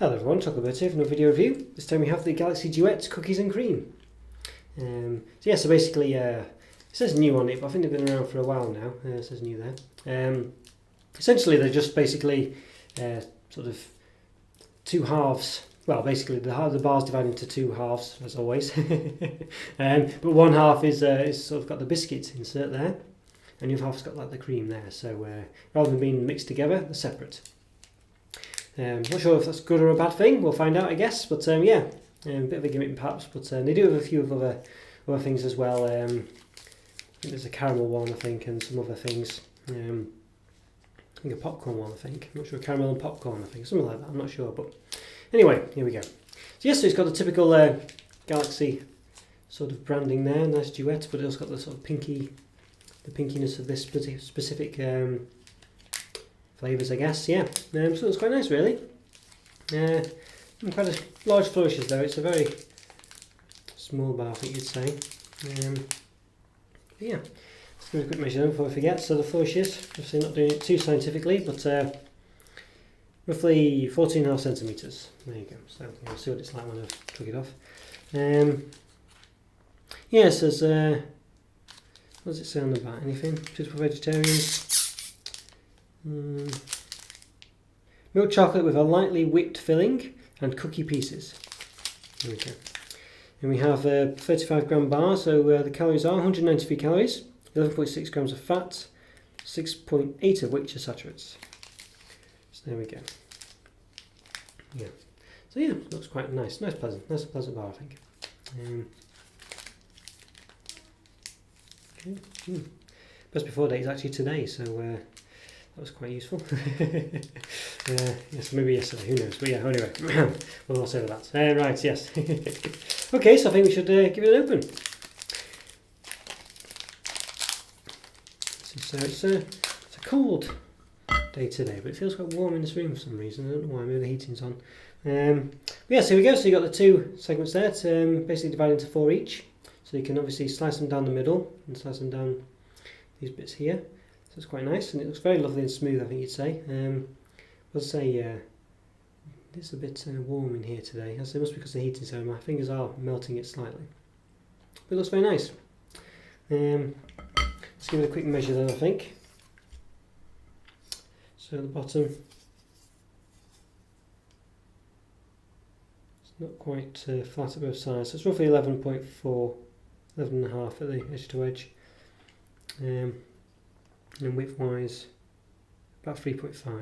Hello everyone, Chocolo Roberto here for another video review. This time we have the Galaxy Duet Cookies and Cream. So basically it says new on it, but I think they've been around for a while now. It says new there. Essentially they're just basically sort of two halves. Well, basically the bar's divided into two halves, as always. But one half is sort of got the biscuit insert there, and the other half's got like the cream there. So rather than being mixed together, they're separate. Not sure if that's good or a bad thing. We'll find out, I guess. But yeah, a bit of a gimmick perhaps. But they do have a few of other things as well. I think there's a caramel one, I think, and some other things. I think a popcorn one, I think. I'm not sure, caramel and popcorn, I think, something like that. I'm not sure, but anyway, here we go. So yes, so it's got the typical Galaxy sort of branding there, nice duet, but it's also got the sort of pinkiness of this specific flavours, I guess. Yeah, so it's quite nice, really. Quite a large flourishes though. It's a very small bar, I think you'd say. Yeah, let's give it a quick measure before I forget. So the flourishes, obviously not doing it too scientifically, but roughly 14.5 centimetres. There you go. So we'll see what it's like when I took it off. Yeah, it says, what does it say on the back? Anything? Suitable for vegetarians. Milk chocolate with a lightly whipped filling and cookie pieces. There we go. And we have a 35 gram bar, so the calories are 193 calories, 11.6 grams of fat, 6.8 of which are saturates. So there we go. Yeah. So yeah, looks quite nice, pleasant bar, I think. Okay. Best before date is actually today, so that was quite useful. Yes, maybe yesterday, who knows. But yeah, anyway, we'll not say that. Right, yes. Okay, so I think we should give it an open. So it's a cold day today, but it feels quite warm in this room for some reason. I don't know why, maybe the heating's on. Yeah, so here we go. So you've got the two segments there, basically divided into 4 each. So you can obviously slice them down the middle and slice them down these bits here. So it's quite nice, and it looks very lovely and smooth, I think you'd say. I'll say it's a bit warm in here today. It must be because the heating's so my fingers are melting it slightly. But it looks very nice. Let's give it a quick measure then, I think. So at the bottom, it's not quite flat at both sides. So it's roughly 11.4, 11.5 at the edge to edge. And width-wise, about 3.5. So I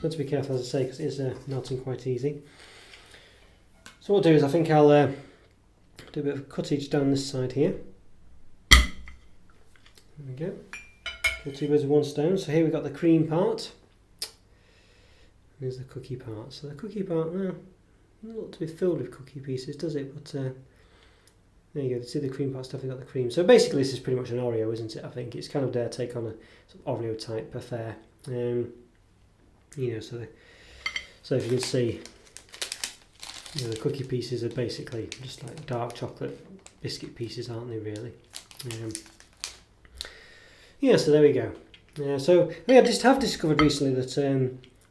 have to be careful, as I say, because it is melting quite easy. So what I'll do is I think I'll do a bit of cuttage down this side here. There we go. Kill two birds with one stone. So here we've got the cream part. Here's the cookie part. So the cookie part, well, not look to be filled with cookie pieces, does it? But there you go, see the cream part's definitely got the cream. So basically this is pretty much an Oreo, isn't it? I think it's kind of their take on a sort of Oreo type affair. You know, so if you can see, you know, the cookie pieces are basically just like dark chocolate biscuit pieces, aren't they, really? Yeah, so there we go. So I just have discovered recently that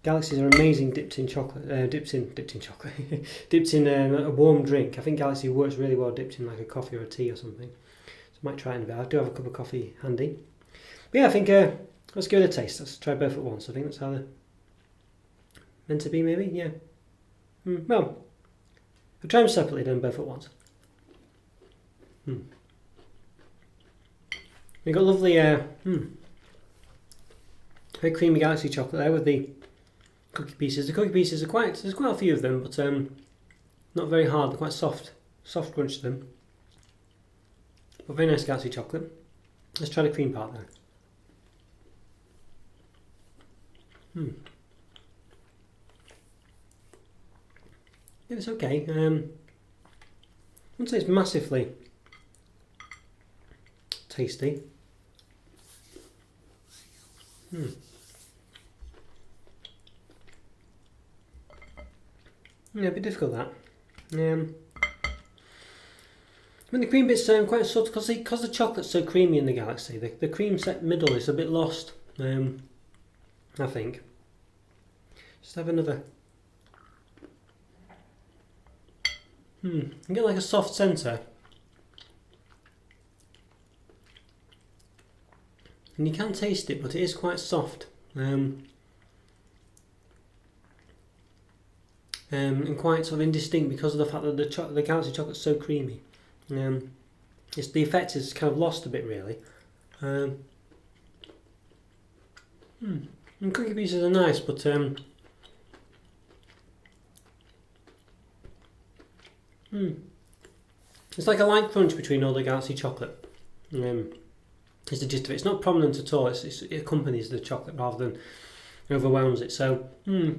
Galaxies are amazing dipped in chocolate. Dipped in a warm drink. I think Galaxy works really well dipped in like a coffee or a tea or something. So I might try it in a bit. I do have a cup of coffee handy. But yeah, I think let's give it a taste. Let's try both at once. I think that's how they're meant to be, maybe. Yeah. Well, I'll try them separately, then both at once. We've got lovely, very creamy Galaxy chocolate there with the cookie pieces. The cookie pieces are there's quite a few of them, but not very hard. They're quite soft crunch to them. But very nice Galaxy chocolate. Let's try the cream part now. Yeah, it's okay. I wouldn't say it's massively tasty. Yeah, a bit difficult that. I mean the cream bit's quite subtle because the chocolate's so creamy in the Galaxy. The cream set middle is a bit lost. I think. Just have another You get like a soft centre. And you can taste it, but it is quite soft. And quite sort of indistinct because of the fact that the Galaxy chocolate's so creamy. The effect is kind of lost a bit, really. And cookie pieces are nice, but it's like a light crunch between all the Galaxy chocolate. Is the gist of it. It's not prominent at all. It accompanies the chocolate rather than overwhelms it. So, I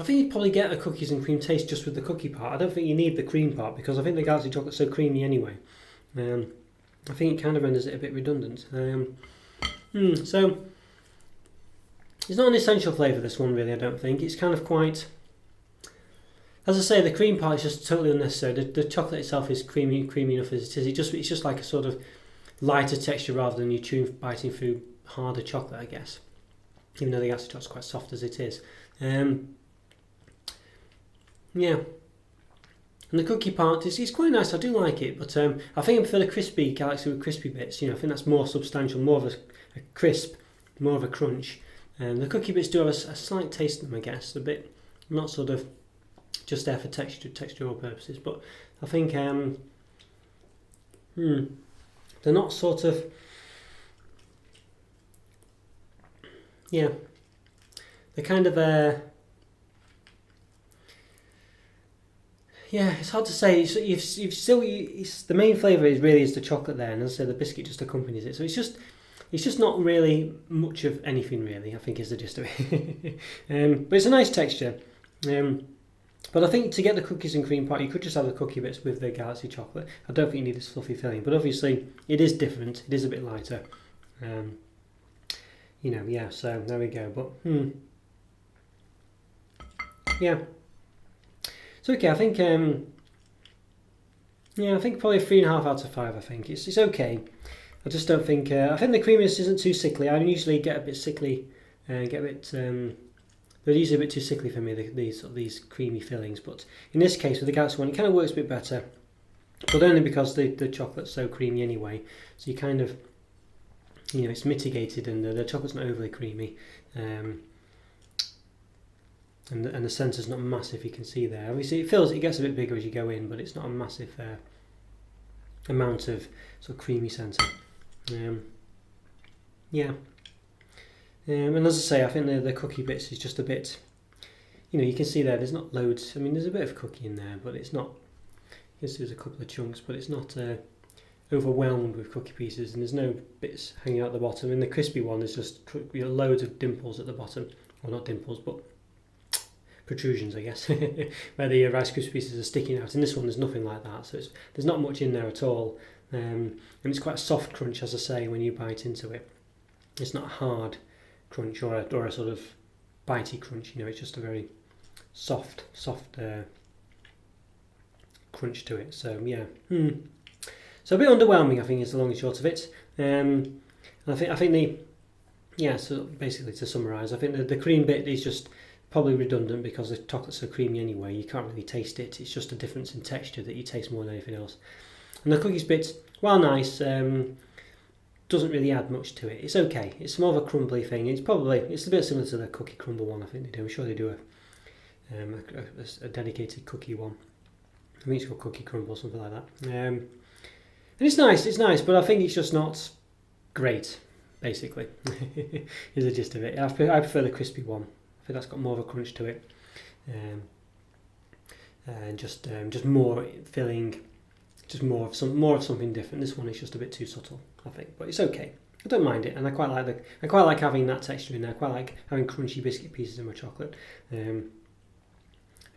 think you'd probably get a cookies and cream taste just with the cookie part. I don't think you need the cream part because I think the Galaxy chocolate's so creamy anyway. I think it kind of renders it a bit redundant. So, it's not an essential flavour, this one, really, I don't think. It's kind of quite... As I say, the cream part is just totally unnecessary. The chocolate itself is creamy enough as it is. It's just like a sort of lighter texture rather than you biting through harder chocolate, I guess. Even though the Galaxy chocolate's quite soft as it is. Yeah, and the cookie part is quite nice. I do like it, but I think I prefer the crispy Galaxy with crispy bits. I think that's more substantial, more of a crisp, more of a crunch. The cookie bits do have a slight taste to them, I guess, a bit not sort of just there for textural purposes. But I think they're not sort of they're kind of it's hard to say. The main flavour is the chocolate there, and as I say, the biscuit just accompanies it. So it's just not really much of anything, really, I think is the gist of it. But it's a nice texture. But I think to get the cookies and cream part, you could just have the cookie bits with the Galaxy chocolate. I don't think you need this fluffy filling, but obviously it is different. It is a bit lighter. So there we go. But it's okay. I think I think probably 3.5 out of 5. I think it's okay. I just don't think I think the creaminess isn't too sickly. I usually get a bit sickly and get a bit. They're usually a bit too sickly for me. These creamy fillings, but in this case with the Galaxy one, it kind of works a bit better. But only because the chocolate's so creamy anyway. So you kind of it's mitigated, and the chocolate's not overly creamy. And the centre's not massive, you can see there. Obviously it gets a bit bigger as you go in, but it's not a massive amount of sort of creamy centre. And as I say, I think the cookie bits is just a bit, you can see there's not loads. I mean, there's a bit of cookie in there, but it's not, yes, there's a couple of chunks, but it's not overwhelmed with cookie pieces, and there's no bits hanging out the bottom. And the crispy one is just loads of dimples at the bottom. Well, not dimples, but protrusions, I guess, where the Rice Krispie pieces are sticking out. In this one, there's nothing like that, so there's not much in there at all. And it's quite a soft crunch, as I say, when you bite into it. It's not a hard crunch or a sort of bitey crunch. It's just a very soft crunch to it. So so a bit underwhelming, I think, is the long and short of it. And I think so basically to summarise, I think the cream bit is just probably redundant because the chocolate's so creamy anyway. You can't really taste it. It's just a difference in texture that you taste more than anything else. And the cookies bit, while nice, doesn't really add much to it. It's okay. It's more of a crumbly thing. It's a bit similar to the cookie crumble one. I think they do. I'm sure they do a dedicated cookie one. I think it's called cookie crumble, something like that. And it's nice, but I think it's just not great. Basically, is the gist of it. I prefer the crispy one. I think that's got more of a crunch to it, and just more filling, just more of something different. This one is just a bit too subtle, I think, but it's okay. I don't mind it, and I quite like having that texture in there. I quite like having crunchy biscuit pieces in my chocolate. I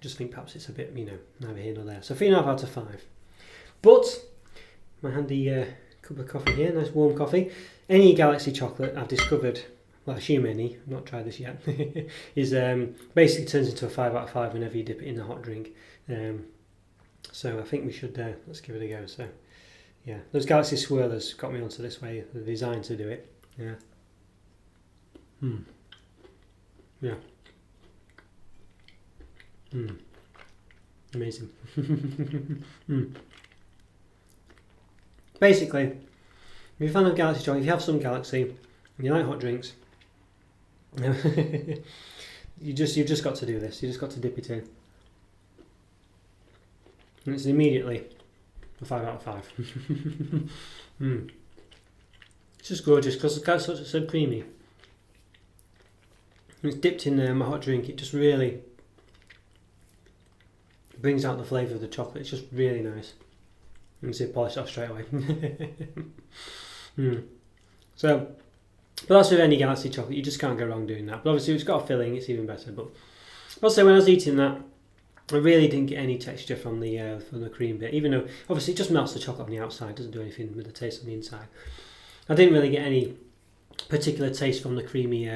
just think perhaps it's a bit, neither here nor there. So 3.5 out of 5. But my handy cup of coffee here, nice warm coffee. Any Galaxy chocolate I've discovered, well, I assume any, I've not tried this yet, is basically turns into a 5 out of 5 whenever you dip it in a hot drink. So I think we should, let's give it a go. So yeah, those Galaxy swirlers got me onto this way, the design to do it. Yeah. Amazing. Basically, if you're a fan of Galaxy chocolate, if you have some Galaxy and you like hot drinks, you've just got to do this. You just got to dip it in, and it's immediately a 5 out of 5. It's just gorgeous because it's so creamy. When it's dipped in my hot drink, it just really brings out the flavour of the chocolate. It's just really nice. You can see it polish off straight away. So, but that's with any Galaxy chocolate. You just can't go wrong doing that. But obviously, if it's got a filling, it's even better. But I'll say when I was eating that, I really didn't get any texture from the cream bit. Even though obviously it just melts the chocolate on the outside, doesn't do anything with the taste on the inside. I didn't really get any particular taste from the creamy,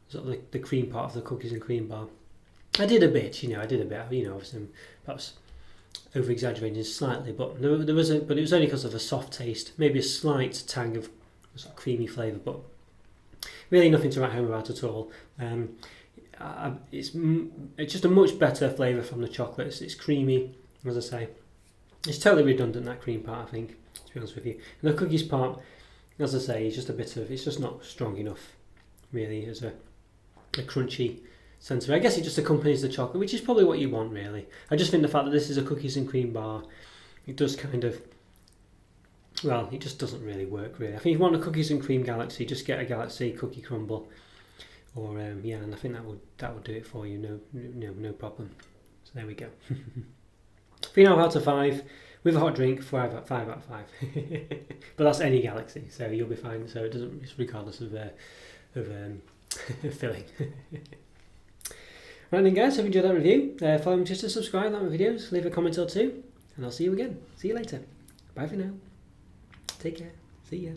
sort of the cream part of the cookies and cream bar. I did a bit, obviously perhaps over exaggerating slightly, but but it was only because of a soft taste, maybe a slight tang of sort of creamy flavour, but really nothing to write home about at all. It's just a much better flavour from the chocolate. It's creamy, as I say. It's totally redundant, that cream part, I think, to be honest with you. And the cookies part, as I say, is just it's just not strong enough, really, as a crunchy sense. I guess it just accompanies the chocolate, which is probably what you want, really. I just think the fact that this is a cookies and cream bar, it does kind of, well, it just doesn't really work, really. I think if you want a cookies and cream Galaxy, just get a Galaxy cookie crumble, or and I think that would do it for you. No problem. So there we go. 3.5 out of 5 with a hot drink. 5 out of 5. But that's any Galaxy, so you'll be fine. So it doesn't, it's regardless of filling. Right then, guys, hope you enjoyed that review. Follow me just to subscribe, like my videos, leave a comment or two, and I'll see you again. See you later. Bye for now. Take care. See ya.